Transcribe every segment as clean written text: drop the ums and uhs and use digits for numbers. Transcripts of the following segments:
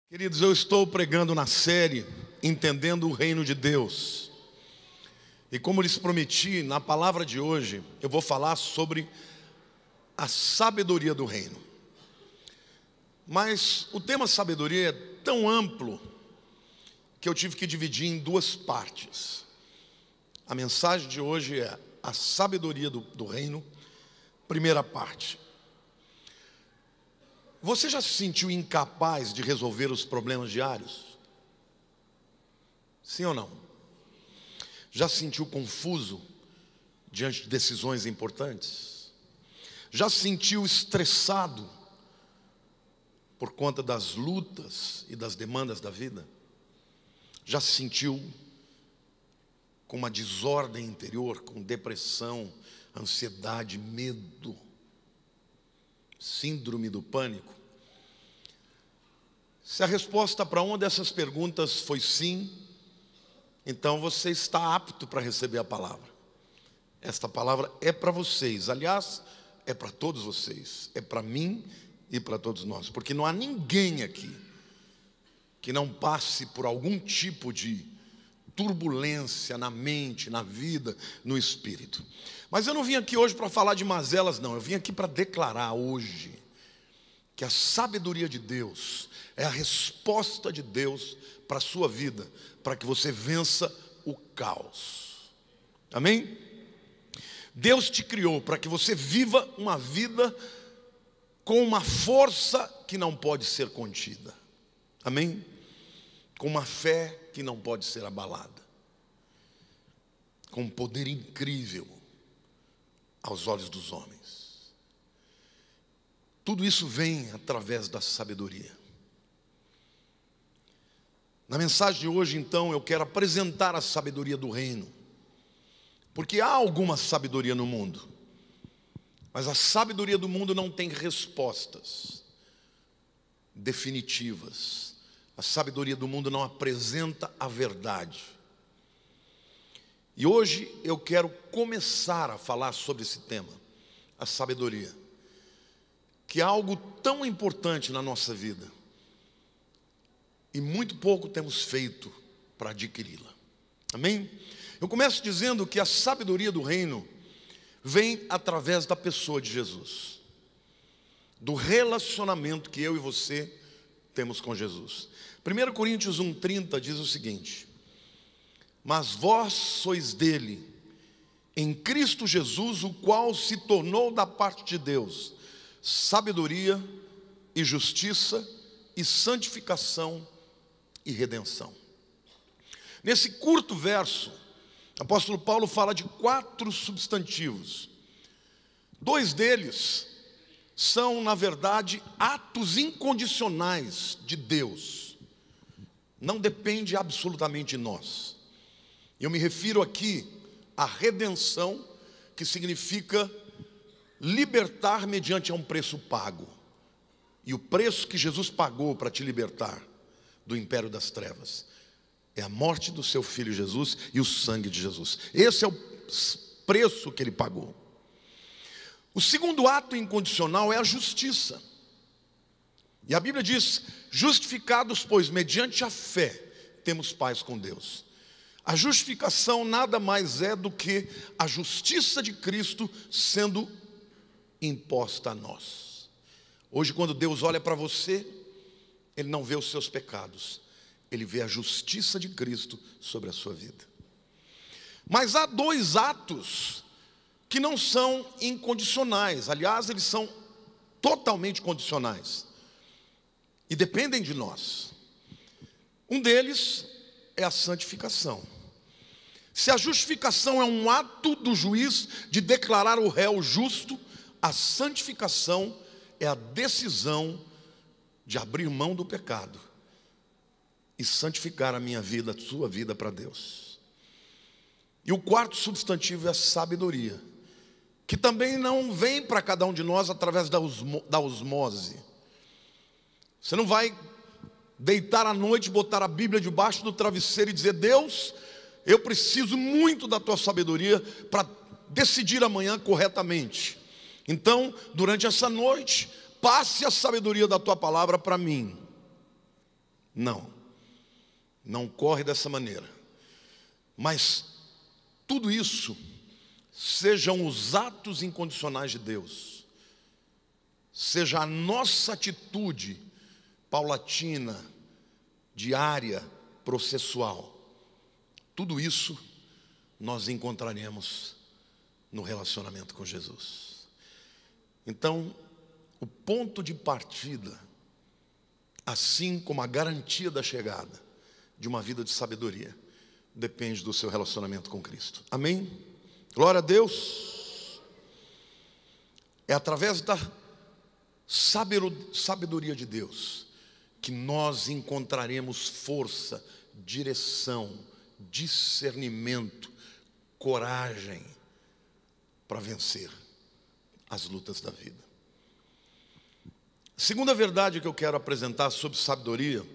Queridos, eu estou pregando na série Entendendo o Reino de Deus. E como lhes prometi, na palavra de hoje, eu vou falar sobre a sabedoria do reino. Mas o tema sabedoria é tão amplo que eu tive que dividir em duas partes. A mensagem de hoje é a sabedoria do reino, primeira parte. Você já se sentiu incapaz de resolver os problemas diários? Sim ou não? Já se sentiu confuso diante de decisões importantes? Já se sentiu estressado por conta das lutas e das demandas da vida? Já se sentiu com uma desordem interior, com depressão, ansiedade, medo, síndrome do pânico? Se a resposta para uma dessas perguntas foi sim, então você está apto para receber a palavra. Esta palavra é para vocês, aliás, é para todos vocês, é para mim e para todos nós, porque não há ninguém aqui que não passe por algum tipo de turbulência na mente, na vida, no espírito. Mas eu não vim aqui hoje para falar de mazelas, não. Eu vim aqui para declarar hoje que a sabedoria de Deus é a resposta de Deus para a sua vida, para que você vença o caos. Amém? Deus te criou para que você viva uma vida com uma força que não pode ser contida. Amém? Com uma fé que não pode ser abalada. Com um poder incrível aos olhos dos homens. Tudo isso vem através da sabedoria. Na mensagem de hoje, então, eu quero apresentar a sabedoria do reino. Porque há alguma sabedoria no mundo, mas a sabedoria do mundo não tem respostas definitivas. A sabedoria do mundo não apresenta a verdade. E hoje eu quero começar a falar sobre esse tema, a sabedoria, que é algo tão importante na nossa vida e muito pouco temos feito para adquiri-la. Amém? Eu começo dizendo que a sabedoria do reino vem através da pessoa de Jesus, do relacionamento que eu e você temos com Jesus. 1 Coríntios 1,30 diz o seguinte: mas vós sois dele, em Cristo Jesus, o qual se tornou da parte de Deus sabedoria e justiça e santificação e redenção. Nesse curto verso, o apóstolo Paulo fala de 4 substantivos. 2 deles são, na verdade, atos incondicionais de Deus. Não depende absolutamente de nós. Eu me refiro aqui à redenção, que significa libertar mediante um preço pago. E o preço que Jesus pagou para te libertar do império das trevas é a morte do seu filho Jesus e o sangue de Jesus. Esse é o preço que ele pagou. O segundo ato incondicional é a justiça. E a Bíblia diz: justificados, pois, mediante a fé, temos paz com Deus. A justificação nada mais é do que a justiça de Cristo sendo imposta a nós. Hoje, quando Deus olha para você, Ele não vê os seus pecados, Ele vê a justiça de Cristo sobre a sua vida. Mas há 2 atos que não são incondicionais. Aliás, eles são totalmente condicionais e dependem de nós. Um deles é a santificação. Se a justificação é um ato do juiz de declarar o réu justo, a santificação é a decisão de abrir mão do pecado e santificar a minha vida, a sua vida para Deus. E o quarto substantivo é a sabedoria, que também não vem para cada um de nós através da osmose. Você não vai deitar à noite, botar a Bíblia debaixo do travesseiro e dizer: Deus, eu preciso muito da tua sabedoria para decidir amanhã corretamente. Então, durante essa noite, passe a sabedoria da tua palavra para mim. Não corre dessa maneira. Mas tudo isso sejam os atos incondicionais de Deus, seja a nossa atitude paulatina, diária, processual, tudo isso nós encontraremos no relacionamento com Jesus. Então, o ponto de partida, assim como a garantia da chegada de uma vida de sabedoria, depende do seu relacionamento com Cristo. Amém? Glória a Deus. É através da sabedoria de Deus que nós encontraremos força, direção, discernimento, coragem para vencer as lutas da vida. A segunda verdade que eu quero apresentar sobre sabedoria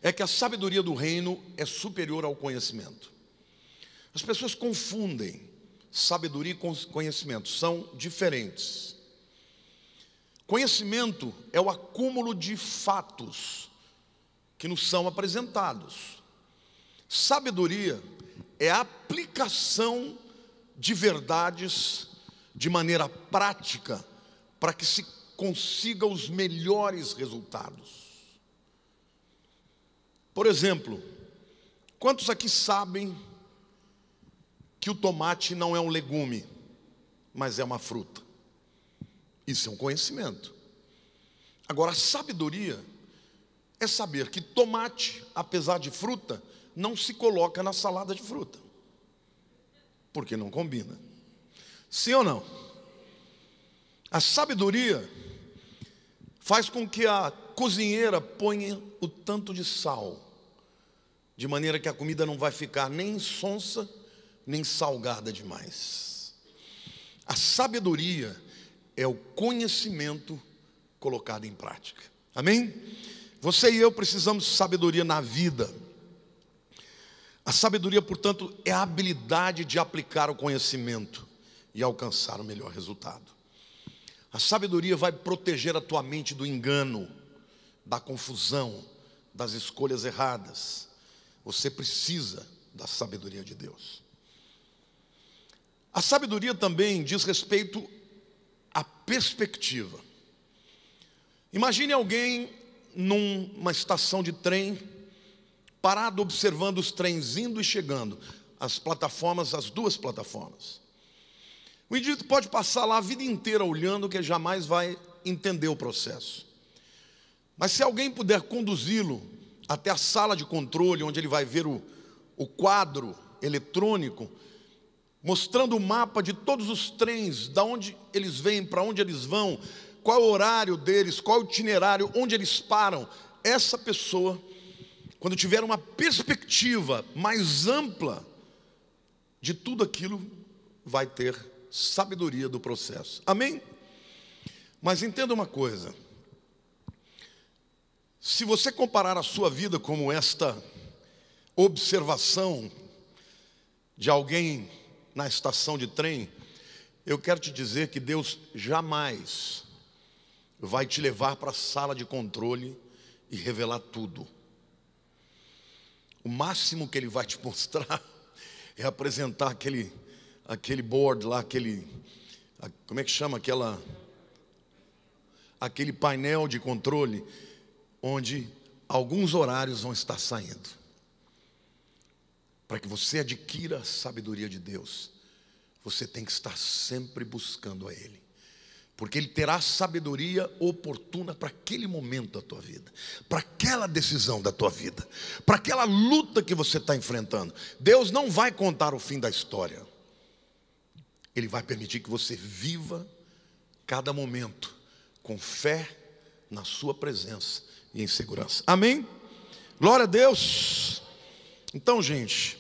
é que a sabedoria do reino é superior ao conhecimento. As pessoas confundem sabedoria e conhecimento, são diferentes. Conhecimento é o acúmulo de fatos que nos são apresentados. Sabedoria é a aplicação de verdades de maneira prática para que se consiga os melhores resultados. Por exemplo, quantos aqui sabem que o tomate não é um legume, mas é uma fruta? Isso é um conhecimento. Agora, a sabedoria é saber que tomate, apesar de fruta, não se coloca na salada de fruta, porque não combina. Sim ou não? A sabedoria faz com que a cozinheira ponha o tanto de sal, de maneira que a comida não vai ficar nem sonsa, nem salgada demais. A sabedoria é o conhecimento colocado em prática. Amém? Você e eu precisamos de sabedoria na vida. A sabedoria, portanto, é a habilidade de aplicar o conhecimento e alcançar o melhor resultado. A sabedoria vai proteger a tua mente do engano, da confusão, das escolhas erradas. Você precisa da sabedoria de Deus. A sabedoria também diz respeito à perspectiva. Imagine alguém numa estação de trem, parado observando os trens indo e chegando, as duas plataformas. O indivíduo pode passar lá a vida inteira olhando, que ele jamais vai entender o processo. Mas se alguém puder conduzi-lo até a sala de controle, onde ele vai ver o quadro eletrônico, mostrando o mapa de todos os trens, de onde eles vêm, para onde eles vão, qual é o horário deles, qual é o itinerário, onde eles param, essa pessoa, quando tiver uma perspectiva mais ampla de tudo aquilo, vai ter sabedoria do processo. Amém? Mas entenda uma coisa. Se você comparar a sua vida como esta observação de alguém na estação de trem, eu quero te dizer que Deus jamais vai te levar para a sala de controle e revelar tudo. O máximo que Ele vai te mostrar é apresentar aquele board lá, como é que chama aquele painel de controle, onde alguns horários vão estar saindo. Para que você adquira a sabedoria de Deus, você tem que estar sempre buscando a Ele, porque Ele terá sabedoria oportuna para aquele momento da tua vida, para aquela decisão da tua vida, para aquela luta que você está enfrentando. Deus não vai contar o fim da história. Ele vai permitir que você viva cada momento com fé na sua presença e em segurança. Amém? Glória a Deus. Então, gente,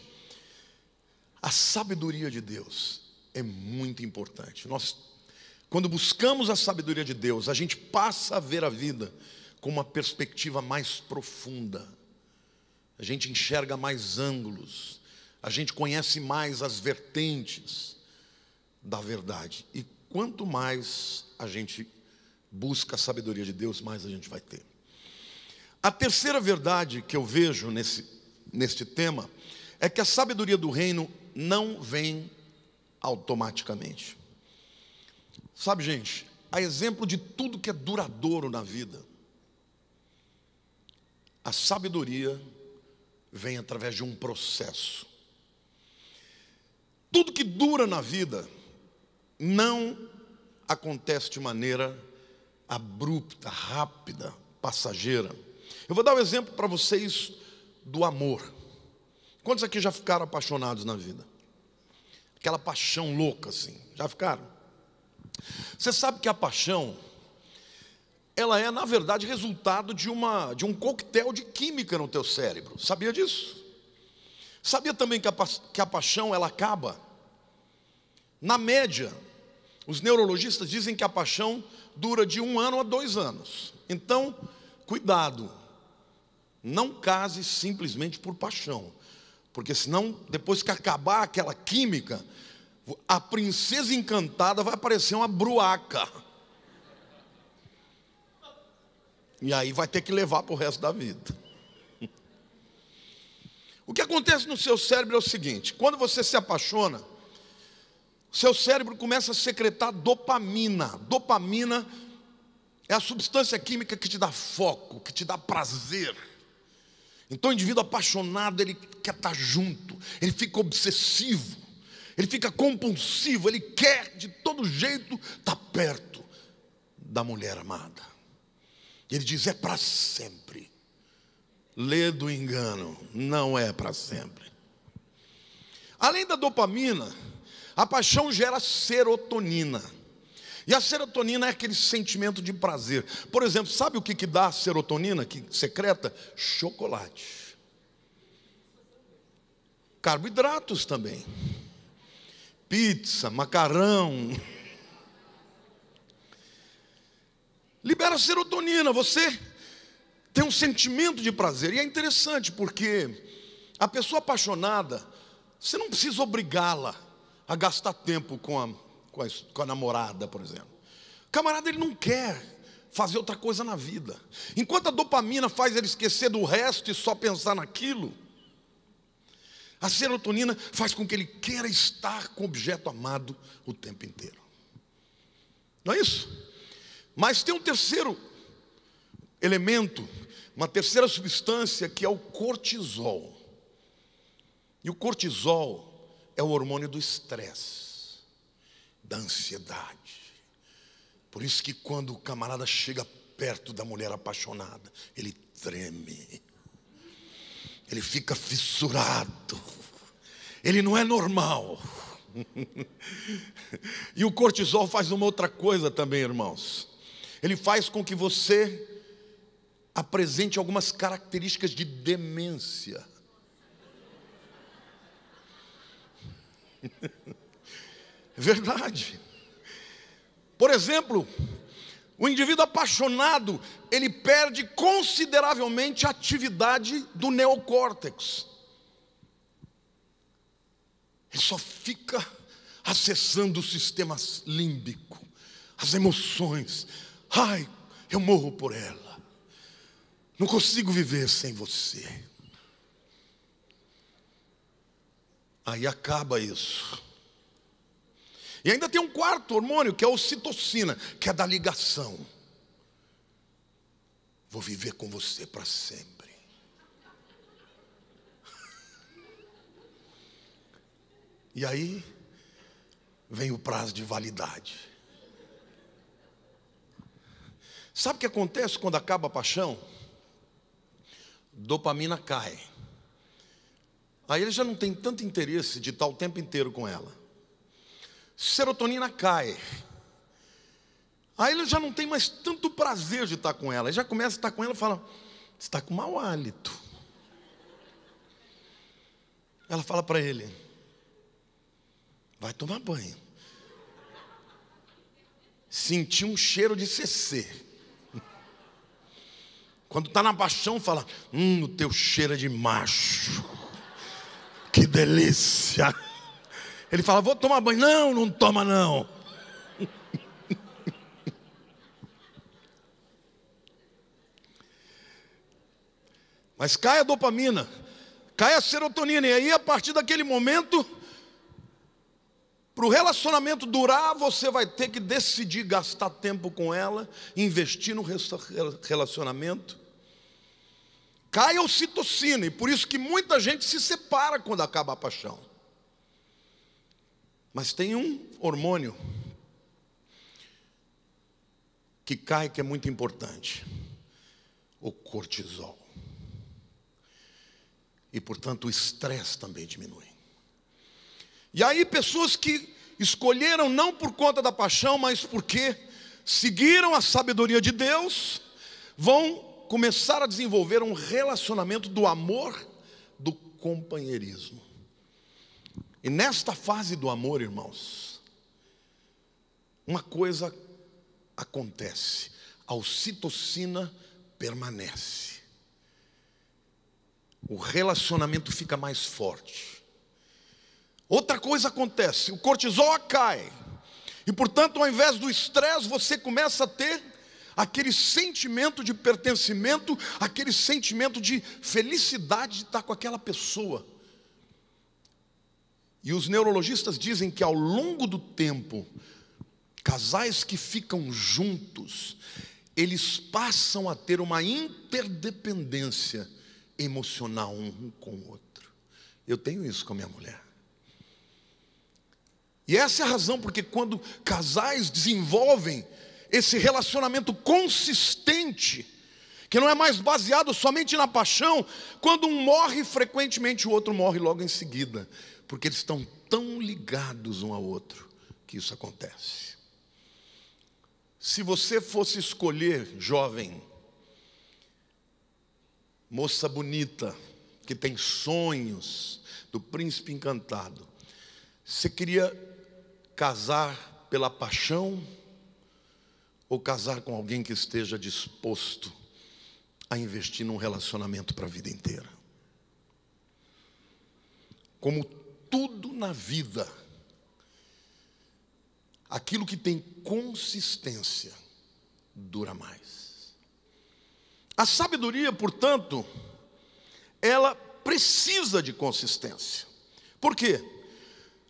a sabedoria de Deus é muito importante. Nós, quando buscamos a sabedoria de Deus, a gente passa a ver a vida com uma perspectiva mais profunda. A gente enxerga mais ângulos. A gente conhece mais as vertentes da verdade. E quanto mais a gente busca a sabedoria de Deus, mais a gente vai ter. A terceira verdade que eu vejo neste tema é que a sabedoria do reino não vem automaticamente. Sabe, gente, a exemplo de tudo que é duradouro na vida, a sabedoria vem através de um processo. Tudo que dura na vida não acontece de maneira abrupta, rápida, passageira. Eu vou dar um exemplo para vocês do amor. Quantos aqui já ficaram apaixonados na vida? Aquela paixão louca assim, já ficaram? Você sabe que a paixão, ela é na verdade resultado de um coquetel de química no teu cérebro. Sabia disso? Sabia também que a paixão ela acaba? Na média, os neurologistas dizem que a paixão dura de 1 ano a 2 anos. Então, cuidado, não case simplesmente por paixão, porque senão, depois que acabar aquela química, a princesa encantada vai parecer uma bruaca. E aí vai ter que levar para o resto da vida. O que acontece no seu cérebro é o seguinte: quando você se apaixona, seu cérebro começa a secretar dopamina. Dopamina é a substância química que te dá foco, que te dá prazer. Então o indivíduo apaixonado, ele quer estar junto, ele fica obsessivo, ele fica compulsivo, ele quer de todo jeito estar perto da mulher amada. Ele diz: é para sempre. Lê do engano, não é para sempre. Além da dopamina, a paixão gera serotonina. E a serotonina é aquele sentimento de prazer. Por exemplo, sabe o que dá a serotonina, que secreta? Chocolate. Carboidratos também. Pizza, macarrão. Libera serotonina, você tem um sentimento de prazer. E é interessante porque a pessoa apaixonada, você não precisa obrigá-la a gastar tempo com a namorada, por exemplo. O camarada, ele não quer fazer outra coisa na vida. Enquanto a dopamina faz ele esquecer do resto e só pensar naquilo, a serotonina faz com que ele queira estar com o objeto amado o tempo inteiro. Não é isso? Mas tem um terceiro elemento, uma terceira substância, que é o cortisol. E o cortisol é o hormônio do estresse, da ansiedade. Por isso que quando o camarada chega perto da mulher apaixonada, ele treme, ele fica fissurado, ele não é normal. E o cortisol faz uma outra coisa também, irmãos. Ele faz com que você apresente algumas características de demência. Verdade. Por exemplo, o indivíduo apaixonado, ele perde consideravelmente a atividade do neocórtex. Ele só fica acessando o sistema límbico, as emoções. Ai, eu morro por ela, não consigo viver sem você. Aí acaba isso. E ainda tem um quarto hormônio, que é a ocitocina, que é da ligação. Vou viver com você para sempre. E aí vem o prazo de validade. Sabe o que acontece quando acaba a paixão? Dopamina cai. Aí ele já não tem tanto interesse de estar o tempo inteiro com ela. Serotonina cai. Aí ele já não tem mais tanto prazer de estar com ela. Ele já começa a estar com ela e fala: você está com mau hálito. Ela fala para ele: vai tomar banho. Senti um cheiro de CC. Quando está na paixão, fala: o teu cheiro é de macho. Que delícia. Ele fala: vou tomar banho. Não, não toma não. Mas cai a dopamina, cai a serotonina, e aí a partir daquele momento, para o relacionamento durar, você vai ter que decidir gastar tempo com ela, investir no relacionamento. Cai a ocitocina, e por isso que muita gente se separa quando acaba a paixão. Mas tem um hormônio que cai, que é muito importante: o cortisol. E portanto o estresse também diminui. E aí pessoas que escolheram não por conta da paixão, mas porque seguiram a sabedoria de Deus, vão começar a desenvolver um relacionamento do amor, do companheirismo. E nesta fase do amor, irmãos, uma coisa acontece: a ocitocina permanece, o relacionamento fica mais forte. Outra coisa acontece: o cortisol cai, e portanto, ao invés do estresse, você começa a ter aquele sentimento de pertencimento, aquele sentimento de felicidade de estar com aquela pessoa. E os neurologistas dizem que ao longo do tempo, casais que ficam juntos, eles passam a ter uma interdependência emocional um com o outro. Eu tenho isso com a minha mulher. E essa é a razão porque quando casais desenvolvem esse relacionamento consistente, que não é mais baseado somente na paixão, quando um morre, frequentemente o outro morre logo em seguida, porque eles estão tão ligados um ao outro que isso acontece. Se você fosse escolher, jovem, moça bonita, que tem sonhos do príncipe encantado, você queria casar pela paixão ou casar com alguém que esteja disposto a investir num relacionamento para a vida inteira? Como tudo na vida, aquilo que tem consistência dura mais. A sabedoria, portanto, ela precisa de consistência. Por quê?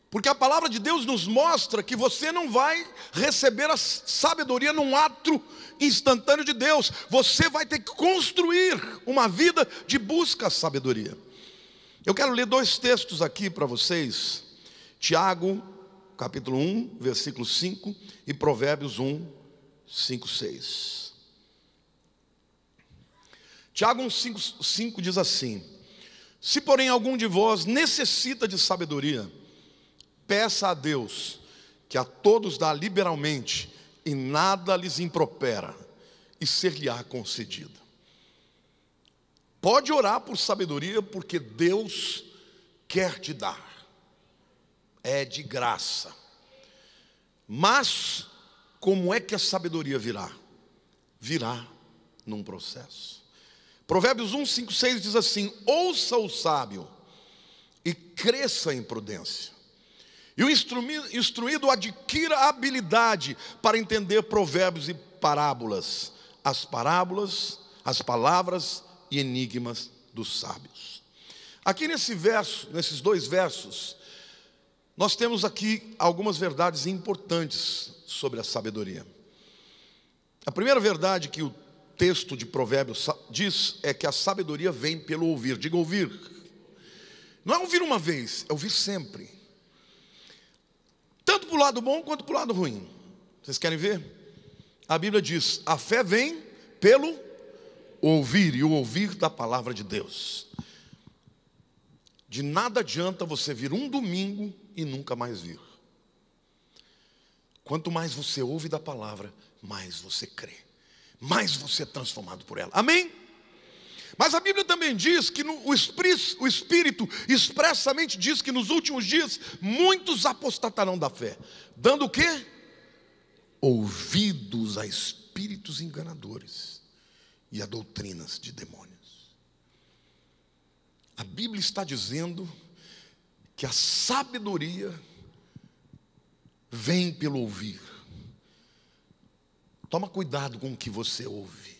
Porque a palavra de Deus nos mostra que você não vai receber a sabedoria num ato instantâneo de Deus. Você vai ter que construir uma vida de busca à sabedoria. Eu quero ler dois textos aqui para vocês. Tiago, capítulo 1, versículo 5, e Provérbios 1, 5, 6. Tiago 1, 5 diz assim: se porém algum de vós necessita de sabedoria, peça a Deus, que a todos dá liberalmente, e nada lhes impropera, e ser-lhe-á concedido. Pode orar por sabedoria, porque Deus quer te dar. É de graça. Mas, como é que a sabedoria virá? Virá num processo. Provérbios 1, 5, 6 diz assim: ouça o sábio e cresça em prudência. E o instruído adquira habilidade para entender provérbios e parábolas, as palavras e enigmas dos sábios. Aqui nesse verso, nesses dois versos, nós temos aqui algumas verdades importantes sobre a sabedoria. A primeira verdade que o texto de Provérbios diz é que a sabedoria vem pelo ouvir. Diga ouvir. Não é ouvir uma vez, é ouvir sempre. Tanto para o lado bom quanto para o lado ruim. Vocês querem ver? A Bíblia diz: a fé vem pelo ouvir, e o ouvir da palavra de Deus. De nada adianta você vir um domingo e nunca mais vir. Quanto mais você ouve da palavra, mais você crê, mais você é transformado por ela. Amém? Mas a Bíblia também diz que o Espírito expressamente diz que nos últimos dias muitos apostatarão da fé, dando o quê? Ouvidos a espíritos enganadores e a doutrinas de demônios. A Bíblia está dizendo que a sabedoria vem pelo ouvir. Toma cuidado com o que você ouve.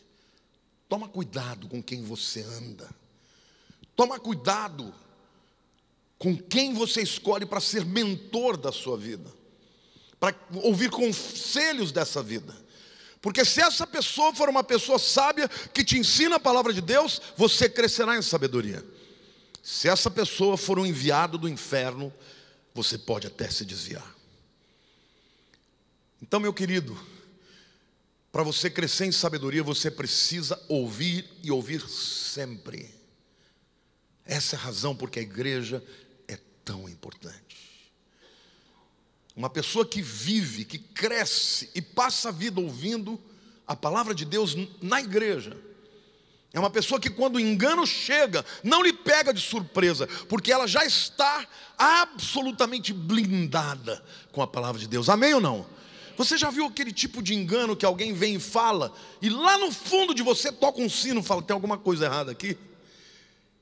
Toma cuidado com quem você anda. Toma cuidado com quem você escolhe para ser mentor da sua vida, para ouvir conselhos dessa vida. Porque se essa pessoa for uma pessoa sábia, que te ensina a palavra de Deus, você crescerá em sabedoria. Se essa pessoa for um enviado do inferno, você pode até se desviar. Então, meu querido, para você crescer em sabedoria, você precisa ouvir e ouvir sempre. Essa é a razão porque a igreja é tão importante. Uma pessoa que vive, que cresce e passa a vida ouvindo a palavra de Deus na igreja, é uma pessoa que quando o engano chega, não lhe pega de surpresa, porque ela já está absolutamente blindada com a palavra de Deus. Amém ou não? Você já viu aquele tipo de engano que alguém vem e fala, e lá no fundo de você toca um sino e fala, tem alguma coisa errada aqui?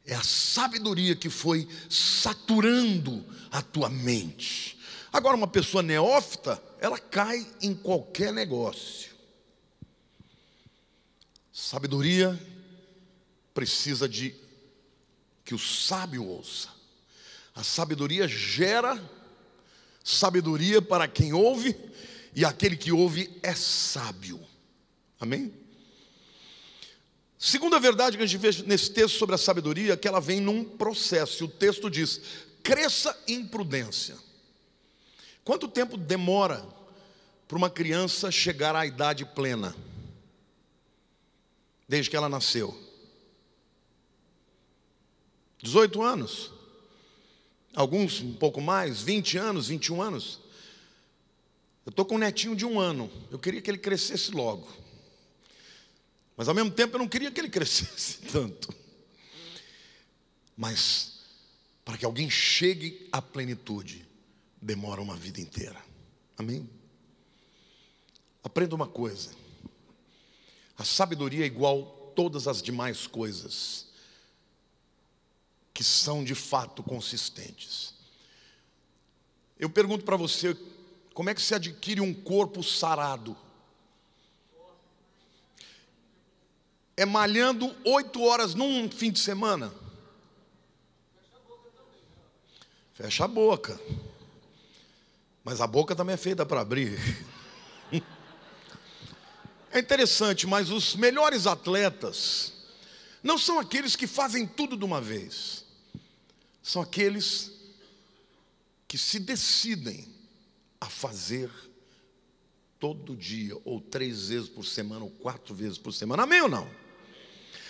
É a sabedoria que foi saturando a tua mente. Agora, uma pessoa neófita, ela cai em qualquer negócio. Sabedoria precisa de que o sábio ouça. A sabedoria gera sabedoria para quem ouve, e aquele que ouve é sábio. Amém? Segunda verdade que a gente vê nesse texto sobre a sabedoria é que ela vem num processo. E o texto diz, cresça em prudência. Quanto tempo demora para uma criança chegar à idade plena? Desde que ela nasceu? 18 anos? Alguns um pouco mais, 20 anos, 21 anos. Eu estou com um netinho de 1 ano. Eu queria que ele crescesse logo. Mas ao mesmo tempo eu não queria que ele crescesse tanto. Mas para que alguém chegue à plenitude, demora uma vida inteira. Amém? Aprenda uma coisa. A sabedoria é igual a todas as demais coisas que são de fato consistentes. Eu pergunto para você, como é que se adquire um corpo sarado? É malhando 8 horas num fim de semana? Fecha a boca. Mas a boca também é feita para abrir. É interessante, mas os melhores atletas não são aqueles que fazem tudo de uma vez. São aqueles que se decidem a fazer todo dia, ou 3 vezes por semana, ou 4 vezes por semana. Amém ou não?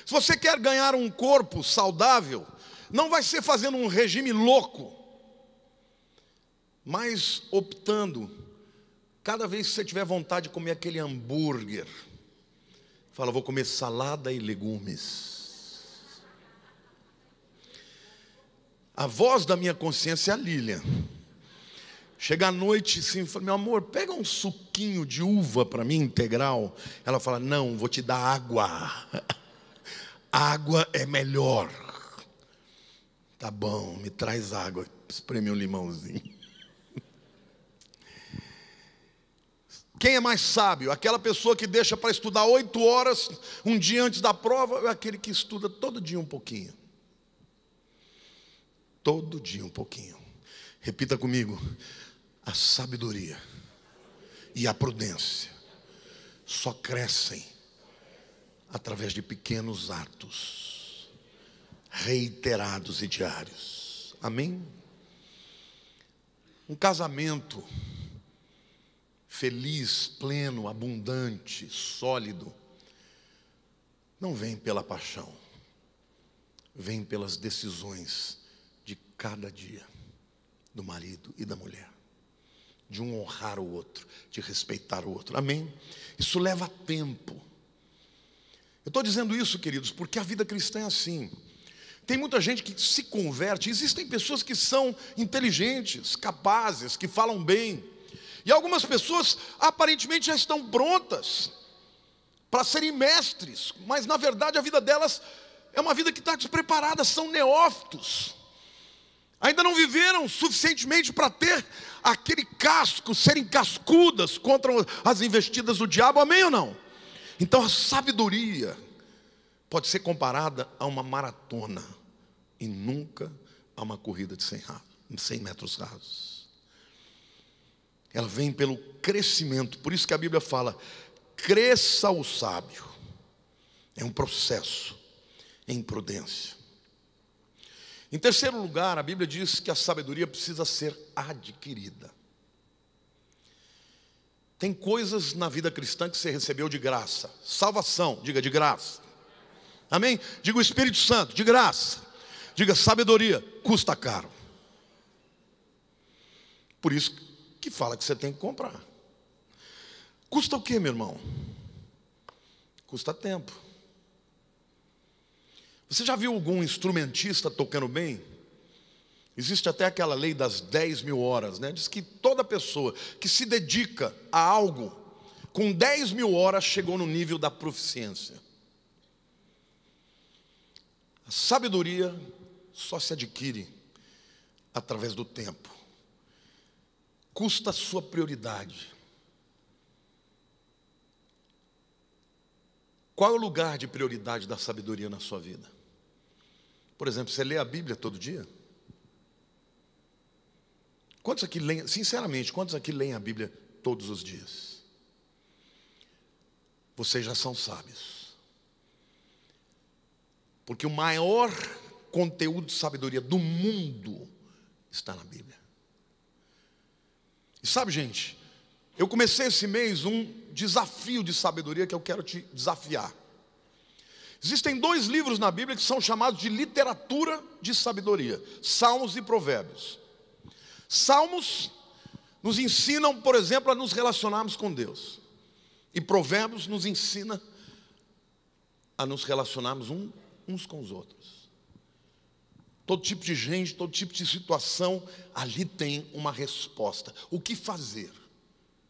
Se você quer ganhar um corpo saudável, não vai ser fazendo um regime louco, mas optando, cada vez que você tiver vontade de comer aquele hambúrguer, fala, vou comer salada e legumes. A voz da minha consciência é a Lilian. Chega à noite assim, fala, meu amor, pega um suquinho de uva para mim, integral. Ela fala, não, vou te dar água. Água é melhor. Tá bom, me traz água. Espreme um limãozinho. Quem é mais sábio? Aquela pessoa que deixa para estudar 8 horas um dia antes da prova, ou aquele que estuda todo dia um pouquinho? Todo dia um pouquinho. Repita comigo. A sabedoria e a prudência só crescem através de pequenos atos reiterados e diários. Amém? Um casamento feliz, pleno, abundante, sólido, não vem pela paixão, vem pelas decisões de cada dia do marido e da mulher, de um honrar o outro, de respeitar o outro. Amém? Isso leva tempo. Eu estou dizendo isso, queridos, porque a vida cristã é assim. Tem muita gente que se converte. Existem pessoas que são inteligentes, capazes, que falam bem. E algumas pessoas aparentemente já estão prontas para serem mestres, mas na verdade a vida delas é uma vida que está despreparada, são neófitos. Ainda não viveram suficientemente para ter aquele casco, serem cascudas contra as investidas do diabo, amém ou não? Então a sabedoria pode ser comparada a uma maratona e nunca a uma corrida de 100 metros rasos. Ela vem pelo crescimento. Por isso que a Bíblia fala: cresça o sábio. É um processo em prudência. Em terceiro lugar, a Bíblia diz que a sabedoria precisa ser adquirida. Tem coisas na vida cristã que você recebeu de graça. Salvação, diga de graça. Amém? Diga o Espírito Santo, de graça. Diga sabedoria, custa caro. Por isso que fala que você tem que comprar. Custa o quê, meu irmão? Custa tempo. Você já viu algum instrumentista tocando bem? Existe até aquela lei das 10.000 horas, né? Diz que toda pessoa que se dedica a algo, com 10.000 horas chegou no nível da proficiência. A sabedoria só se adquire através do tempo. Custa a sua prioridade. Qual é o lugar de prioridade da sabedoria na sua vida? Por exemplo, você lê a Bíblia todo dia? Quantos aqui leem, sinceramente, quantos aqui leem a Bíblia todos os dias? Vocês já são sábios. Porque o maior conteúdo de sabedoria do mundo está na Bíblia. E sabe, gente, eu comecei esse mês um desafio de sabedoria que eu quero te desafiar. Existem 2 livros na Bíblia que são chamados de literatura de sabedoria: Salmos e Provérbios. Salmos nos ensinam, por exemplo, a nos relacionarmos com Deus. E Provérbios nos ensina a nos relacionarmos uns com os outros. Todo tipo de gente, todo tipo de situação, ali tem uma resposta. O que fazer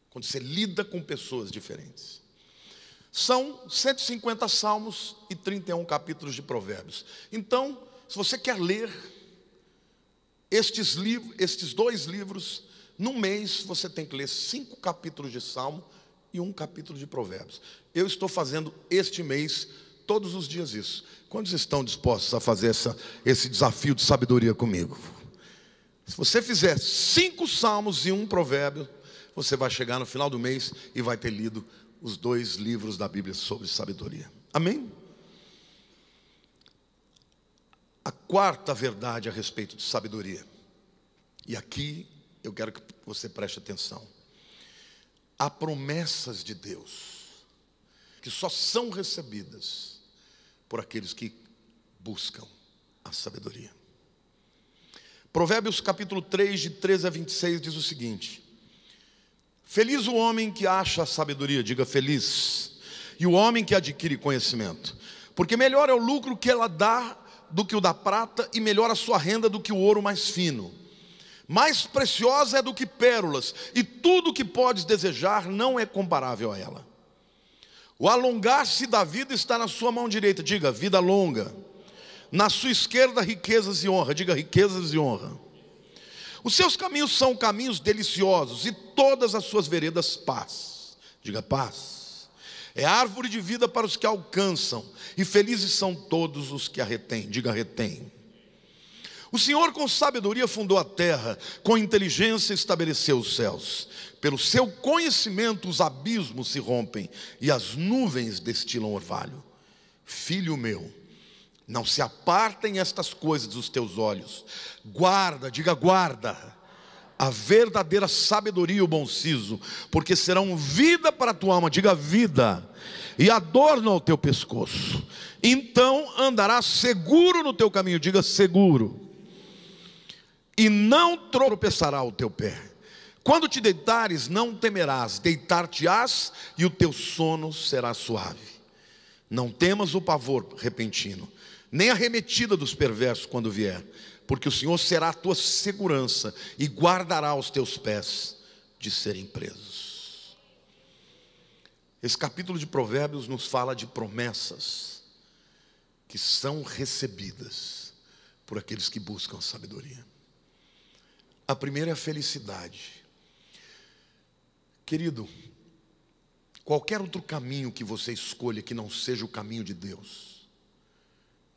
quando você lida com pessoas diferentes? São 150 salmos e 31 capítulos de Provérbios. Então, se você quer ler estes 2 livros, num mês você tem que ler 5 capítulos de Salmo e 1 capítulo de Provérbios. Eu estou fazendo este mês, todos os dias isso. Quantos estão dispostos a fazer esse desafio de sabedoria comigo? Se você fizer 5 salmos e 1 provérbio, você vai chegar no final do mês e vai ter lido os 2 livros da Bíblia sobre sabedoria. Amém? A quarta verdade a respeito de sabedoria, e aqui eu quero que você preste atenção: há promessas de Deus que só são recebidas por aqueles que buscam a sabedoria. Provérbios capítulo 3, de 13 a 26 diz o seguinte: feliz o homem que acha a sabedoria, diga feliz, e o homem que adquire conhecimento, porque melhor é o lucro que ela dá do que o da prata, e melhor a sua renda do que o ouro mais fino. Mais preciosa é do que pérolas, e tudo que podes desejar não é comparável a ela. O alongar-se da vida está na sua mão direita, diga vida longa. Na sua esquerda riquezas e honra, diga riquezas e honra. Os seus caminhos são caminhos deliciosos, e todas as suas veredas paz, diga paz. É árvore de vida para os que a alcançam, e felizes são todos os que a retêm, diga retém. O Senhor com sabedoria fundou a terra, com inteligência estabeleceu os céus. Pelo seu conhecimento os abismos se rompem, e as nuvens destilam orvalho. Filho meu, não se apartem estas coisas dos teus olhos. Guarda, diga guarda, a verdadeira sabedoria e o bom siso, porque serão vida para a tua alma, diga vida, e adorno ao teu pescoço. Então andarás seguro no teu caminho, diga seguro, e não tropeçará o teu pé. Quando te deitares, não temerás, deitar-te-ás e o teu sono será suave. Não temas o pavor repentino, nem a arremetida dos perversos quando vier, porque o Senhor será a tua segurança e guardará os teus pés de serem presos. Esse capítulo de Provérbios nos fala de promessas que são recebidas por aqueles que buscam a sabedoria. A primeira é a felicidade. Querido, qualquer outro caminho que você escolha que não seja o caminho de Deus,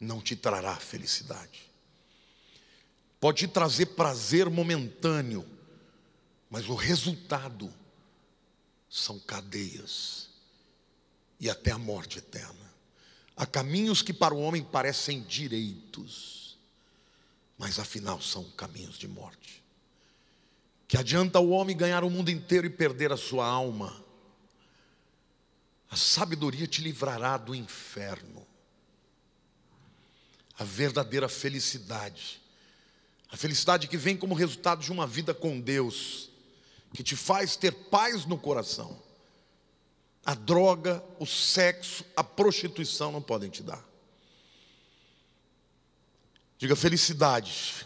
não te trará felicidade. pode te trazer prazer momentâneo, mas o resultado são cadeias e até a morte eterna. Há caminhos que para o homem parecem direitos, mas afinal são caminhos de morte. Que adianta o homem ganhar o mundo inteiro e perder a sua alma? A sabedoria te livrará do inferno. A verdadeira felicidade, a felicidade que vem como resultado de uma vida com Deus, que te faz ter paz no coração, a droga, o sexo, a prostituição não podem te dar. Diga felicidade.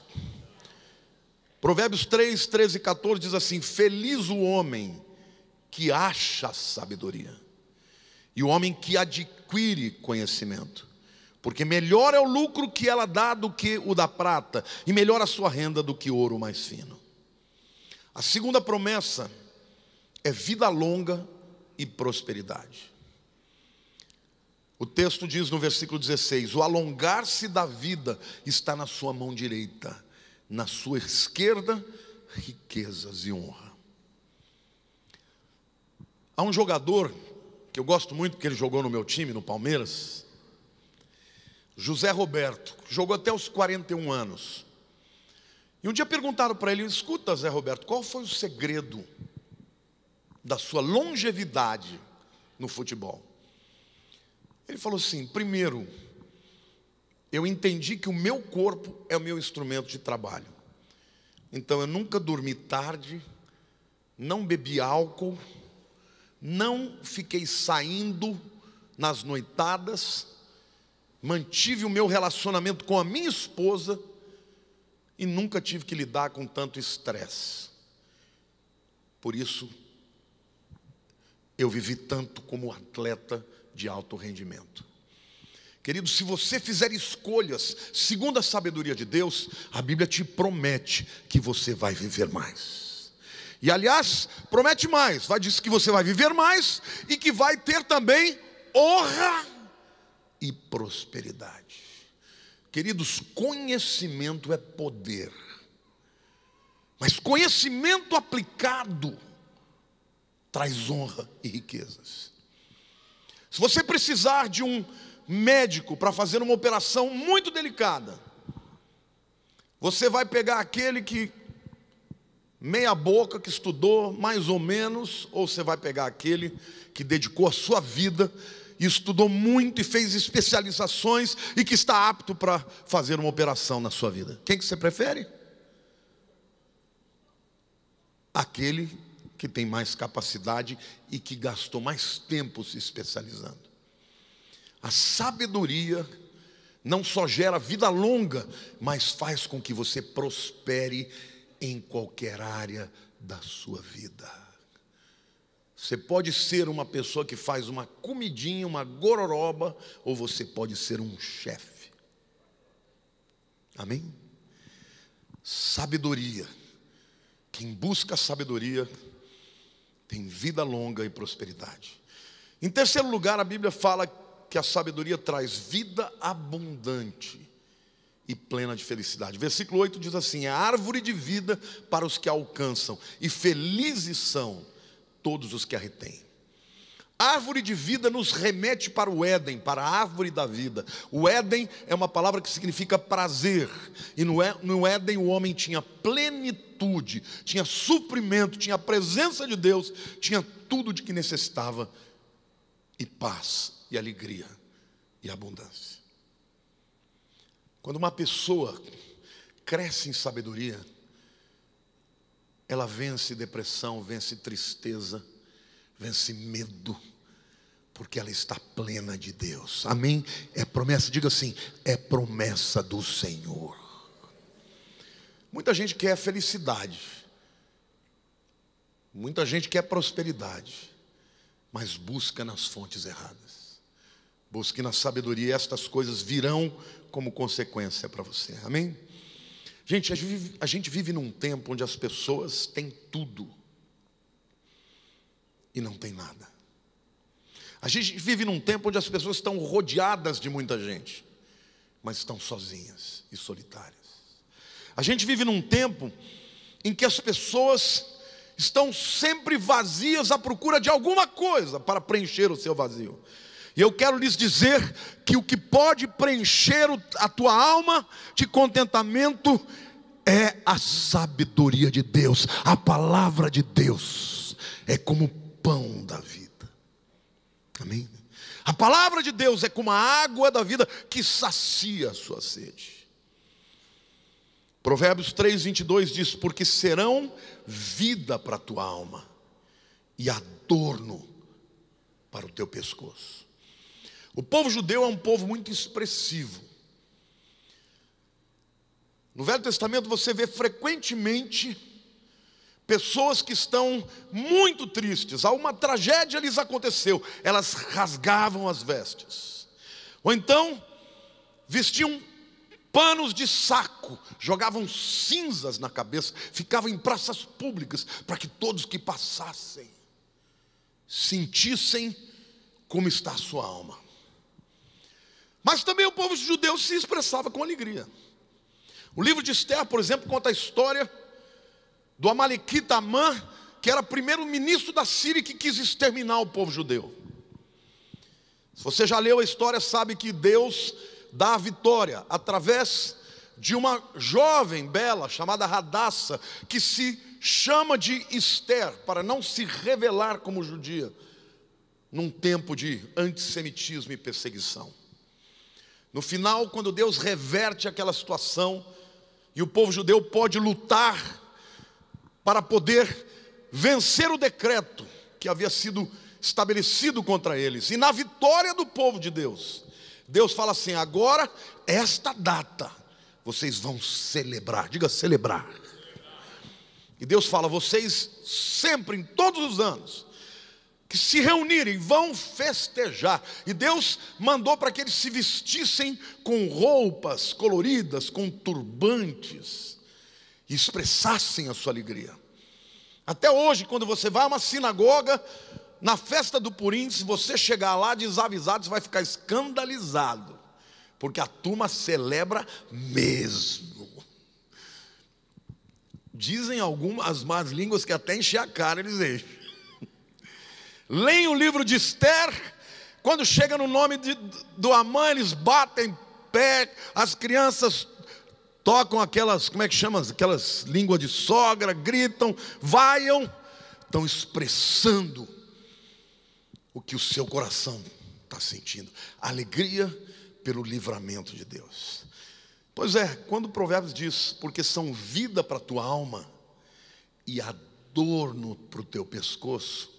Provérbios 3, 13 e 14 diz assim: feliz o homem que acha sabedoria, e o homem que adquire conhecimento, porque melhor é o lucro que ela dá do que o da prata, e melhor a sua renda do que ouro mais fino. A segunda promessa é vida longa e prosperidade. O texto diz no versículo 16: o alongar-se da vida está na sua mão direita, na sua esquerda, riquezas e honra. Há um jogador que eu gosto muito, porque ele jogou no meu time, no Palmeiras, José Roberto, que jogou até os 41 anos. E um dia perguntaram para ele: escuta, Zé Roberto, qual foi o segredo da sua longevidade no futebol? Ele falou assim: primeiro, eu entendi que o meu corpo é o meu instrumento de trabalho. Então eu nunca dormi tarde, não bebi álcool, não fiquei saindo nas noitadas, mantive o meu relacionamento com a minha esposa e nunca tive que lidar com tanto estresse. Por isso, eu vivi tanto como atleta de alto rendimento. Querido, se você fizer escolhas segundo a sabedoria de Deus, a Bíblia te promete que você vai viver mais. E aliás, promete mais, vai dizer que você vai viver mais e que vai ter também honra e prosperidade. Queridos, conhecimento é poder, mas conhecimento aplicado traz honra e riquezas. Se você precisar de um médico para fazer uma operação muito delicada, você vai pegar aquele que meia boca, que estudou mais ou menos, ou você vai pegar aquele que dedicou a sua vida e estudou muito e fez especializações e que está apto para fazer uma operação na sua vida? Quem que você prefere? Aquele que tem mais capacidade e que gastou mais tempo se especializando. A sabedoria não só gera vida longa, mas faz com que você prospere em qualquer área da sua vida. Você pode ser uma pessoa que faz uma comidinha, uma gororoba, ou você pode ser um chefe. Amém? Sabedoria. Quem busca sabedoria tem vida longa e prosperidade. Em terceiro lugar, a Bíblia fala que a sabedoria traz vida abundante e plena de felicidade. Versículo 8 diz assim: é árvore de vida para os que a alcançam, e felizes são todos os que a retêm. Árvore de vida nos remete para o Éden, para a árvore da vida. O Éden é uma palavra que significa prazer, e no Éden o homem tinha plenitude, tinha suprimento, tinha a presença de Deus, tinha tudo de que necessitava, e paz, e alegria, e abundância. Quando uma pessoa cresce em sabedoria, ela vence depressão, vence tristeza, vence medo, porque ela está plena de Deus. Amém? É promessa, diga assim: é promessa do Senhor. Muita gente quer felicidade, muita gente quer prosperidade, mas busca nas fontes erradas. Busque na sabedoria, estas coisas virão como consequência para você. Amém? Gente, a gente vive num tempo onde as pessoas têm tudo e não tem nada. A gente vive num tempo onde as pessoas estão rodeadas de muita gente, mas estão sozinhas e solitárias. A gente vive num tempo em que as pessoas estão sempre vazias à procura de alguma coisa para preencher o seu vazio. E eu quero lhes dizer que o que pode preencher a tua alma de contentamento é a sabedoria de Deus. A palavra de Deus é como o pão da vida. Amém? A palavra de Deus é como a água da vida que sacia a sua sede. Provérbios 3:22 diz: porque serão vida para a tua alma e adorno para o teu pescoço. O povo judeu é um povo muito expressivo. No Velho Testamento você vê frequentemente pessoas que estão muito tristes. Uma tragédia lhes aconteceu, elas rasgavam as vestes. Ou então vestiam panos de saco, jogavam cinzas na cabeça, ficavam em praças públicas para que todos que passassem sentissem como está a sua alma. Mas também o povo judeu se expressava com alegria. O livro de Esther, por exemplo, conta a história do amalequita Amã, que era primeiro-ministro da Síria e que quis exterminar o povo judeu. Se você já leu a história, sabe que Deus dá a vitória através de uma jovem bela chamada Radassa, que se chama de Esther, para não se revelar como judia, num tempo de antissemitismo e perseguição. No final, quando Deus reverte aquela situação, e o povo judeu pode lutar para poder vencer o decreto que havia sido estabelecido contra eles. E na vitória do povo de Deus, Deus fala assim: agora, esta data, vocês vão celebrar. Diga celebrar. E Deus fala: vocês sempre, em todos os anos, que se reunirem, vão festejar. E Deus mandou para que eles se vestissem com roupas coloridas, com turbantes, e expressassem a sua alegria. Até hoje, quando você vai a uma sinagoga, na festa do Purim, se você chegar lá desavisado, você vai ficar escandalizado, porque a turma celebra mesmo. Dizem algumas más línguas que até encher a cara eles enchem. Leem o livro de Esther. Quando chega no nome do Amã, eles batem pé, as crianças tocam aquelas, como é que chama? Aquelas línguas de sogra, gritam, vaiam. Estão expressando o que o seu coração está sentindo. Alegria pelo livramento de Deus. Pois é, quando o Provérbios diz: porque são vida para a tua alma e adorno para o teu pescoço.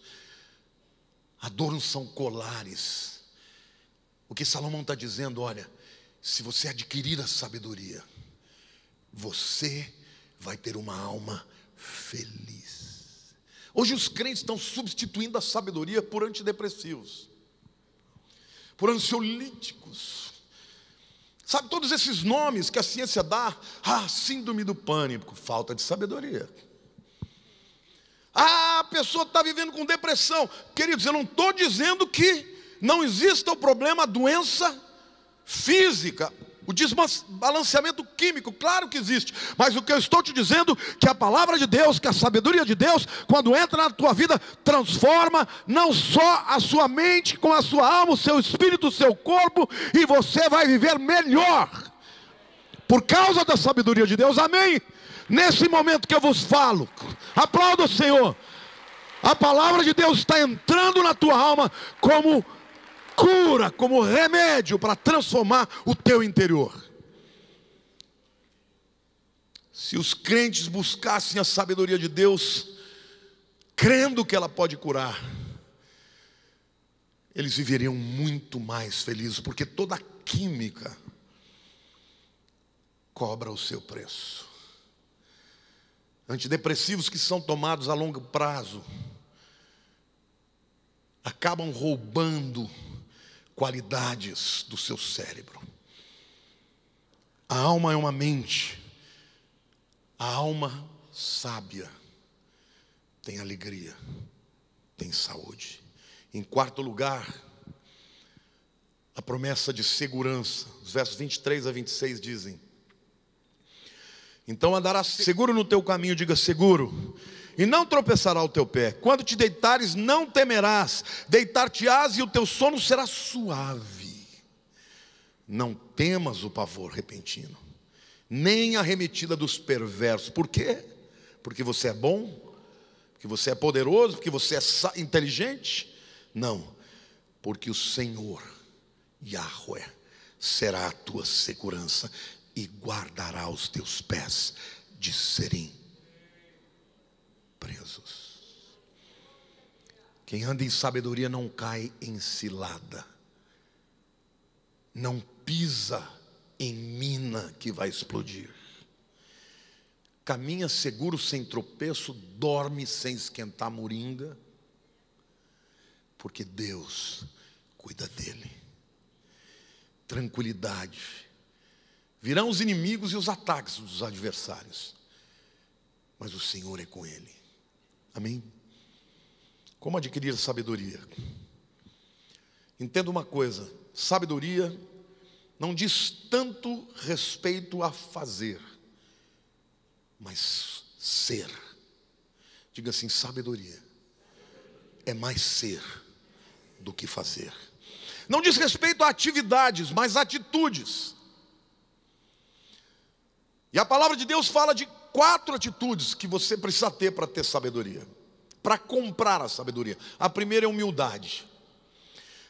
Adornos são colares. O que Salomão está dizendo: olha, se você adquirir a sabedoria, você vai ter uma alma feliz. Hoje os crentes estão substituindo a sabedoria por antidepressivos, por ansiolíticos. Sabe, todos esses nomes que a ciência dá: síndrome do pânico, falta de sabedoria. A pessoa está vivendo com depressão. Queridos, eu não estou dizendo que não exista o problema, a doença física, o desbalanceamento químico, claro que existe. Mas o que eu estou te dizendo, que a palavra de Deus, que a sabedoria de Deus, quando entra na tua vida, transforma não só a sua mente, com a sua alma, o seu espírito, o seu corpo, e você vai viver melhor, por causa da sabedoria de Deus. Amém? Nesse momento que eu vos falo, aplauda o Senhor. A palavra de Deus está entrando na tua alma como cura, como remédio para transformar o teu interior. Se os crentes buscassem a sabedoria de Deus, crendo que ela pode curar, eles viveriam muito mais felizes, porque toda a química cobra o seu preço. Antidepressivos que são tomados a longo prazo acabam roubando qualidades do seu cérebro. A alma é uma mente. A alma sábia tem alegria, tem saúde. Em quarto lugar, a promessa de segurança. Os versos 23 a 26 dizem: Então andarás seguro no teu caminho, diga seguro, e não tropeçará o teu pé. Quando te deitares, não temerás, deitar-te-ás e o teu sono será suave. Não temas o pavor repentino, nem a arremetida dos perversos. Por quê? Porque você é bom? Porque você é poderoso? Porque você é inteligente? Não, porque o Senhor, Yahweh, será a tua segurança e guardará os teus pés de serem presos. Quem anda em sabedoria não cai em cilada, não pisa em mina que vai explodir. Caminha seguro sem tropeço, dorme sem esquentar moringa, porque Deus cuida dele. Tranquilidade. Virão os inimigos e os ataques dos adversários, mas o Senhor é com ele. Amém? Como adquirir sabedoria? Entenda uma coisa: sabedoria não diz tanto respeito a fazer, mas ser. Diga assim: sabedoria é mais ser do que fazer. Não diz respeito a atividades, mas a atitudes. E a palavra de Deus fala de 4 atitudes que você precisa ter para ter sabedoria, para comprar a sabedoria. A primeira é humildade.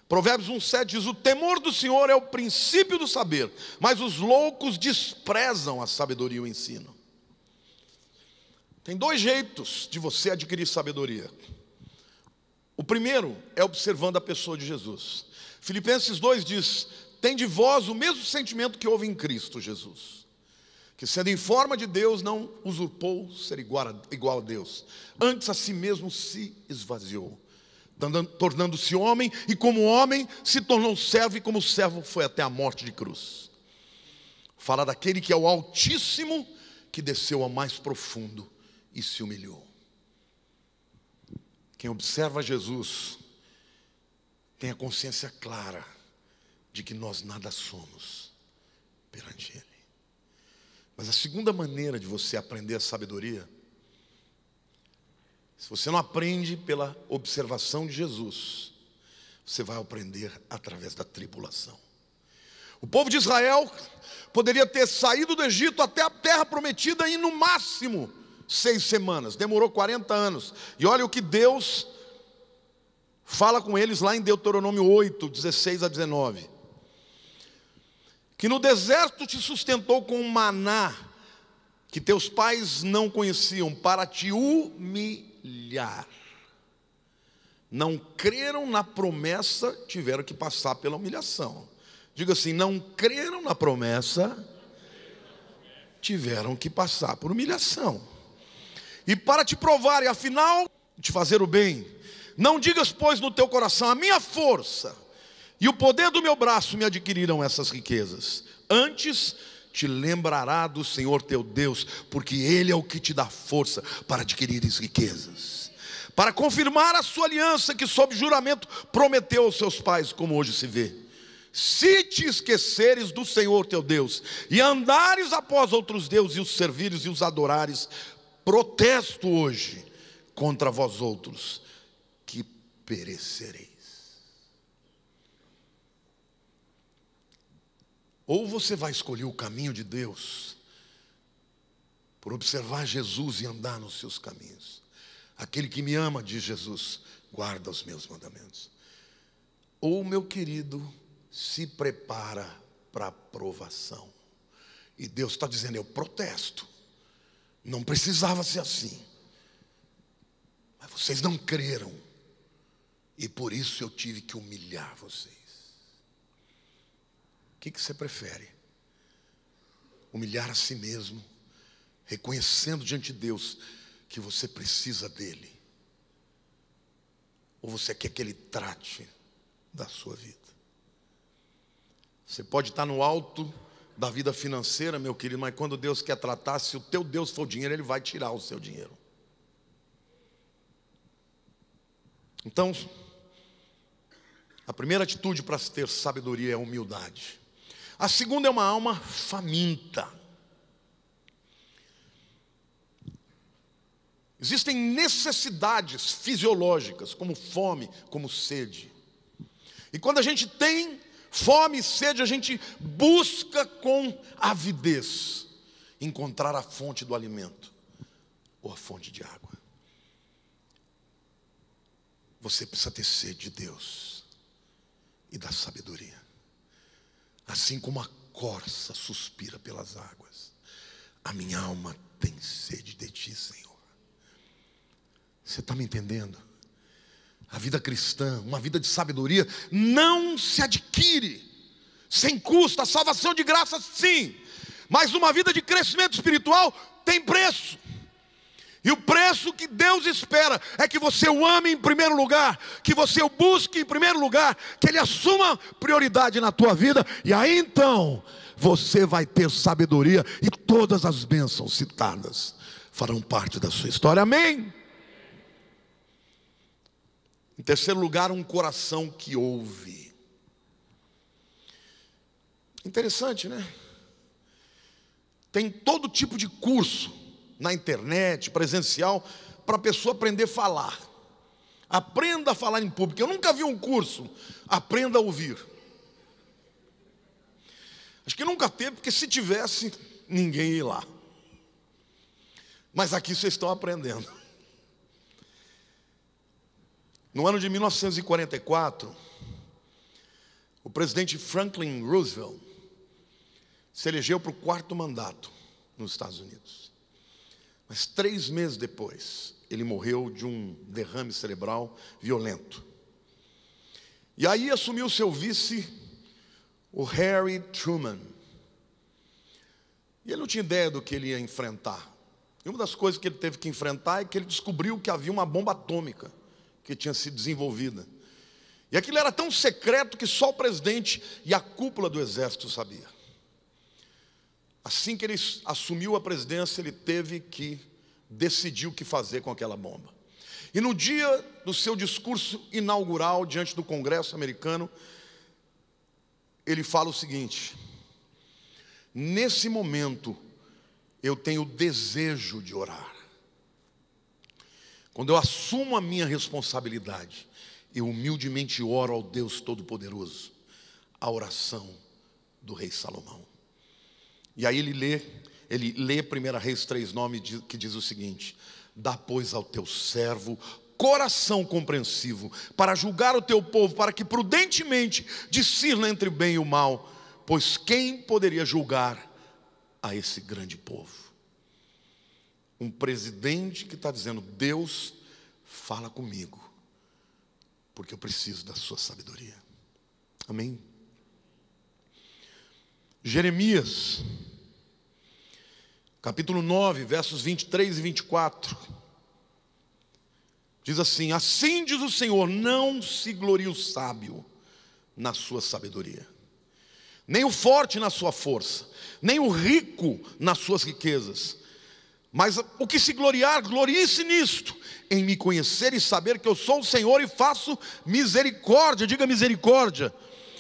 Provérbios 1,7 diz: o temor do Senhor é o princípio do saber, mas os loucos desprezam a sabedoria e o ensino. Tem 2 jeitos de você adquirir sabedoria. O primeiro é observando a pessoa de Jesus. Filipenses 2 diz: tem de vós o mesmo sentimento que houve em Cristo Jesus, que sendo em forma de Deus, não usurpou ser igual a Deus. Antes a si mesmo se esvaziou, tornando-se homem, e como homem se tornou servo, e como servo foi até a morte de cruz. Fala daquele que é o Altíssimo, que desceu ao mais profundo e se humilhou. Quem observa Jesus tem a consciência clara de que nós nada somos perante Ele. Mas a segunda maneira de você aprender a sabedoria, se você não aprende pela observação de Jesus, você vai aprender através da tribulação. O povo de Israel poderia ter saído do Egito até a terra prometida em no máximo 6 semanas, demorou 40 anos. E olha o que Deus fala com eles lá em Deuteronômio 8, 16 a 19. Que no deserto te sustentou com um maná que teus pais não conheciam, para te humilhar. Não creram na promessa, tiveram que passar pela humilhação. Diga assim: não creram na promessa, tiveram que passar por humilhação. E para te provar e afinal te fazer o bem, não digas pois no teu coração: a minha força e o poder do meu braço me adquiriram essas riquezas. Antes te lembrará do Senhor teu Deus, porque Ele é o que te dá força para adquirires riquezas, para confirmar a sua aliança que sob juramento prometeu aos seus pais, como hoje se vê. Se te esqueceres do Senhor teu Deus e andares após outros deuses e os servires e os adorares, protesto hoje contra vós outros, que perecereis. Ou você vai escolher o caminho de Deus, por observar Jesus e andar nos seus caminhos. Aquele que me ama, diz Jesus, guarda os meus mandamentos. Ou, meu querido, se prepara para a provação. E Deus está dizendo: eu protesto. Não precisava ser assim. Mas vocês não creram. E por isso eu tive que humilhar vocês. O que você prefere? Humilhar a si mesmo, reconhecendo diante de Deus que você precisa dEle? Ou você quer que Ele trate da sua vida? Você pode estar no alto da vida financeira, meu querido, mas quando Deus quer tratar, se o teu Deus for o dinheiro, Ele vai tirar o seu dinheiro. Então, a primeira atitude para se ter sabedoria é a humildade. A segunda é uma alma faminta. Existem necessidades fisiológicas, como fome, como sede. E quando a gente tem fome e sede, a gente busca com avidez encontrar a fonte do alimento ou a fonte de água. Você precisa ter sede de Deus e da sabedoria. Assim como a corça suspira pelas águas, a minha alma tem sede de ti, Senhor. Você está me entendendo? A vida cristã, uma vida de sabedoria, não se adquire sem custo. A salvação de graça, sim, mas uma vida de crescimento espiritual tem preço. E o preço que Deus espera é que você o ame em primeiro lugar, que você o busque em primeiro lugar, que Ele assuma prioridade na tua vida, e aí então você vai ter sabedoria, e todas as bênçãos citadas farão parte da sua história. Amém? Em terceiro lugar, um coração que ouve. Interessante, né? Tem todo tipo de curso na internet, presencial, para a pessoa aprender a falar. Aprenda a falar em público. Eu nunca vi um curso, aprenda a ouvir. Acho que nunca teve, porque se tivesse, ninguém ia lá. Mas aqui vocês estão aprendendo. No ano de 1944, o presidente Franklin Roosevelt se elegeu para o 4º mandato nos Estados Unidos. Mas 3 meses depois, ele morreu de um derrame cerebral violento. E aí assumiu seu vice, o Harry Truman. E ele não tinha ideia do que ele ia enfrentar. E uma das coisas que ele teve que enfrentar é que ele descobriu que havia uma bomba atômica que tinha sido desenvolvida. E aquilo era tão secreto que só o presidente e a cúpula do exército sabia. Assim que ele assumiu a presidência, ele teve que decidir o que fazer com aquela bomba. E no dia do seu discurso inaugural diante do Congresso americano, ele fala o seguinte: nesse momento eu tenho desejo de orar. Quando eu assumo a minha responsabilidade, eu humildemente oro ao Deus Todo-Poderoso, a oração do rei Salomão. E aí ele lê 1 Reis 3:9, que diz o seguinte: dá pois ao teu servo coração compreensivo, para julgar o teu povo, para que prudentemente discirna entre o bem e o mal, pois quem poderia julgar a esse grande povo? Um presidente que está dizendo: Deus, fala comigo, porque eu preciso da sua sabedoria. Amém? Jeremias, capítulo 9, versos 23 e 24. Diz assim: assim diz o Senhor, não se glorie o sábio na sua sabedoria, nem o forte na sua força, nem o rico nas suas riquezas. Mas o que se gloriar, glorie-se nisto, em me conhecer e saber que eu sou o Senhor e faço misericórdia, diga misericórdia,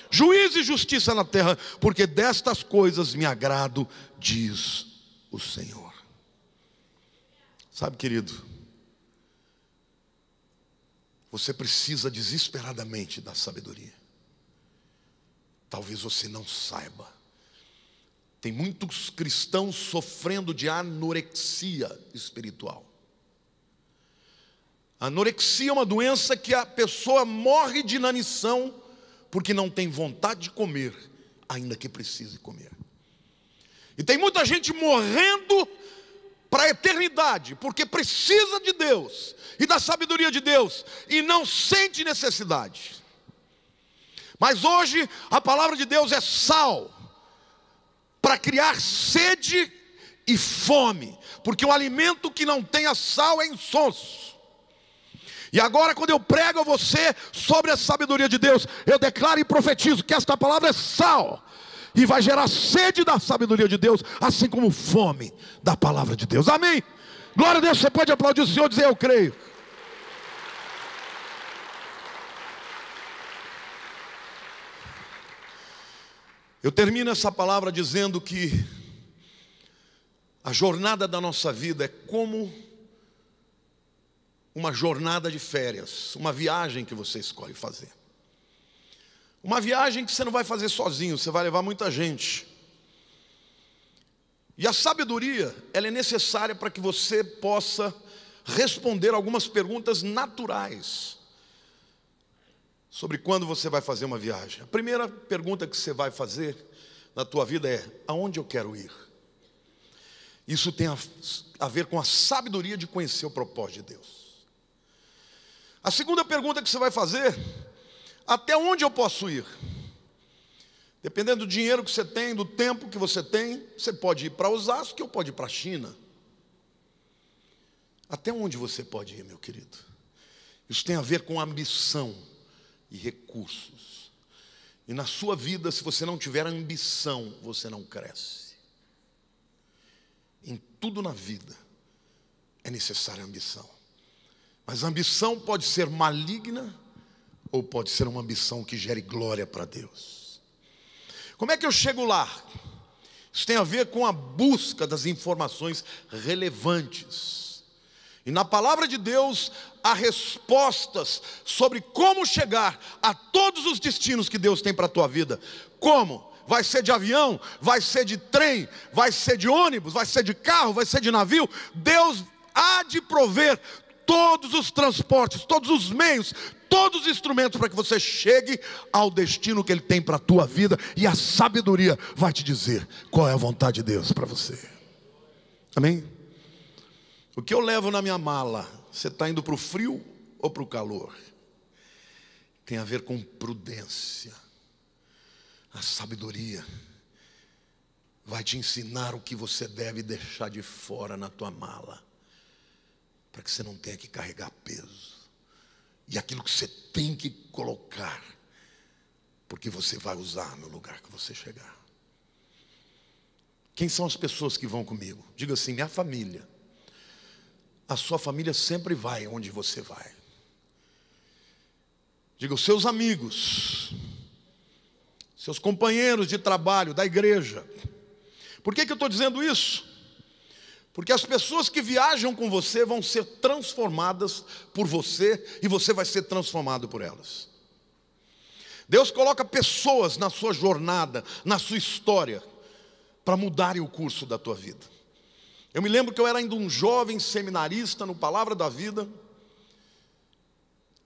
juízo e justiça na terra, porque destas coisas me agrado, diz o Senhor. Sabe, querido, você precisa desesperadamente da sabedoria. Talvez você não saiba. Tem muitos cristãos sofrendo de anorexia espiritual. A anorexia é uma doença que a pessoa morre de inanição porque não tem vontade de comer, ainda que precise comer. E tem muita gente morrendo para a eternidade, porque precisa de Deus e da sabedoria de Deus, e não sente necessidade. Mas hoje a palavra de Deus é sal, para criar sede e fome, porque o alimento que não tem a sal é insonso. E agora, quando eu prego a você sobre a sabedoria de Deus, eu declaro e profetizo que esta palavra é sal, e vai gerar sede da sabedoria de Deus, assim como fome da palavra de Deus. Amém? Glória a Deus. Você pode aplaudir o Senhor e dizer: eu creio. Eu termino essa palavra dizendo que a jornada da nossa vida é como uma jornada de férias, uma viagem que você escolhe fazer. Uma viagem que você não vai fazer sozinho, você vai levar muita gente. E a sabedoria, ela é necessária para que você possa responder algumas perguntas naturais sobre quando você vai fazer uma viagem. A primeira pergunta que você vai fazer na tua vida é: aonde eu quero ir? Isso tem a ver com a sabedoria de conhecer o propósito de Deus. A segunda pergunta que você vai fazer: até onde eu posso ir? Dependendo do dinheiro que você tem, do tempo que você tem, você pode ir para Osasco ou pode ir para a China. Até onde você pode ir, meu querido? Isso tem a ver com ambição e recursos. E na sua vida, se você não tiver ambição, você não cresce. Em tudo na vida é necessária ambição. Mas a ambição pode ser maligna ou pode ser uma ambição que gere glória para Deus. Como é que eu chego lá? Isso tem a ver com a busca das informações relevantes. E na palavra de Deus há respostas sobre como chegar a todos os destinos que Deus tem para a tua vida. Como? Vai ser de avião, vai ser de trem, vai ser de ônibus, vai ser de carro, vai ser de navio. Deus há de prover todos os transportes, todos os meios, todos os instrumentos para que você chegue ao destino que Ele tem para a tua vida. E a sabedoria vai te dizer qual é a vontade de Deus para você. Amém? O que eu levo na minha mala, você está indo para o frio ou para o calor? Tem a ver com prudência. A sabedoria vai te ensinar o que você deve deixar de fora na tua mala, para que você não tenha que carregar peso. E aquilo que você tem que colocar, porque você vai usar no lugar que você chegar. Quem são as pessoas que vão comigo? Diga assim: minha família. A sua família sempre vai onde você vai. Diga: os seus amigos, seus companheiros de trabalho, da igreja. Por que eu estou dizendo isso? Porque as pessoas que viajam com você vão ser transformadas por você e você vai ser transformado por elas. Deus coloca pessoas na sua jornada, na sua história, para mudarem o curso da tua vida. Eu me lembro que eu era ainda um jovem seminarista no Palavra da Vida,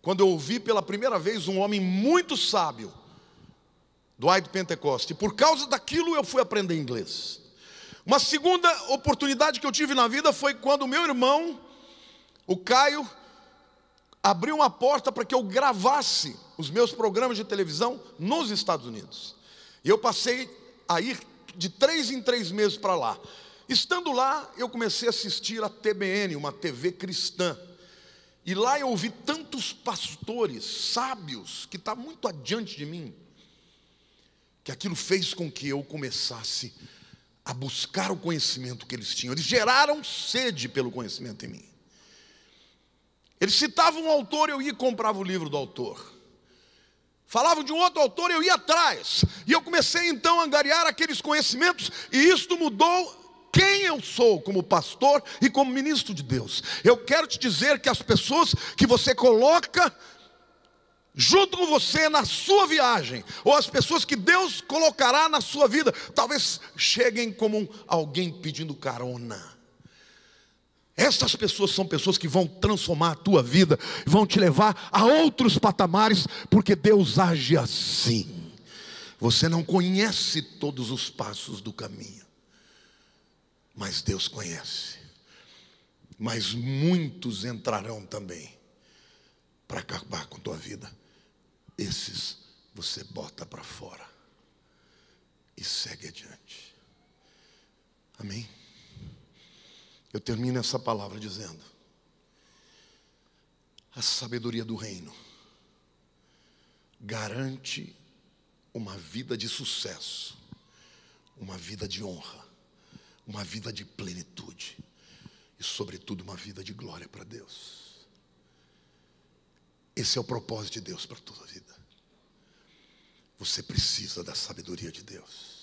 quando eu ouvi pela primeira vez um homem muito sábio, Dwight Pentecoste. E por causa daquilo eu fui aprender inglês. Uma segunda oportunidade que eu tive na vida foi quando o meu irmão, o Caio, abriu uma porta para que eu gravasse os meus programas de televisão nos Estados Unidos. E eu passei a ir de 3 em 3 meses para lá. Estando lá, eu comecei a assistir a TBN, uma TV cristã. E lá eu ouvi tantos pastores sábios, que estavam muito adiante de mim, que aquilo fez com que eu começasse a buscar o conhecimento que eles tinham. Eles geraram sede pelo conhecimento em mim. Eles citavam um autor, eu ia e comprava o livro do autor. Falavam de um outro autor, eu ia atrás. E eu comecei então a angariar aqueles conhecimentos, e isto mudou quem eu sou como pastor e como ministro de Deus. Eu quero te dizer que as pessoas que você coloca junto com você na sua viagem, ou as pessoas que Deus colocará na sua vida, talvez cheguem como alguém pedindo carona. Essas pessoas são pessoas que vão transformar a tua vida, vão te levar a outros patamares, porque Deus age assim. Você não conhece todos os passos do caminho, mas Deus conhece. Mas muitos entrarão também para acabar com a tua vida. Esses você bota para fora e segue adiante. Amém? Eu termino essa palavra dizendo: a sabedoria do reino garante uma vida de sucesso, uma vida de honra, uma vida de plenitude e, sobretudo, uma vida de glória para Deus. Esse é o propósito de Deus para a tua vida. Você precisa da sabedoria de Deus.